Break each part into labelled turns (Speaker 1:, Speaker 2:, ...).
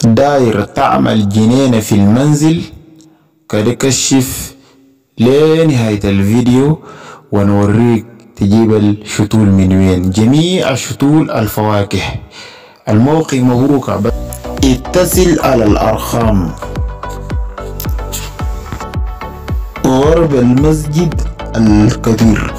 Speaker 1: داير تعمل جنينة في المنزل كده، كشف لنهاية الفيديو ونوريك تجيب الشتول من وين. جميع الشتول الفواكه. الموقع مبروك. اتصل على الأرقام غرب المسجد الكبير.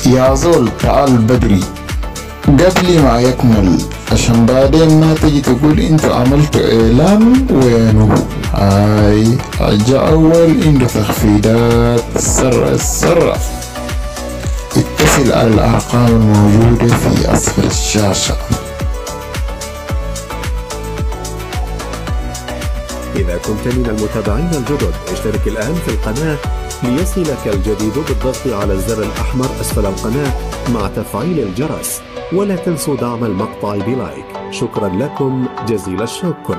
Speaker 1: يا زول تعال بدري قبل ما يكمل، عشان بعدين ما تجي تقول انتوا عملتوا اعلان وينه. هاي حاجة اول عنده تخفيضات سرع. اتصل على الارقام الموجودة في اسفل الشاشة.
Speaker 2: إذا كنت من المتابعين الجدد اشترك الآن في القناة ليصلك الجديد بالضغط على الزر الأحمر أسفل القناة مع تفعيل الجرس، ولا تنسوا دعم المقطع بلايك. شكرا لكم جزيل الشكر.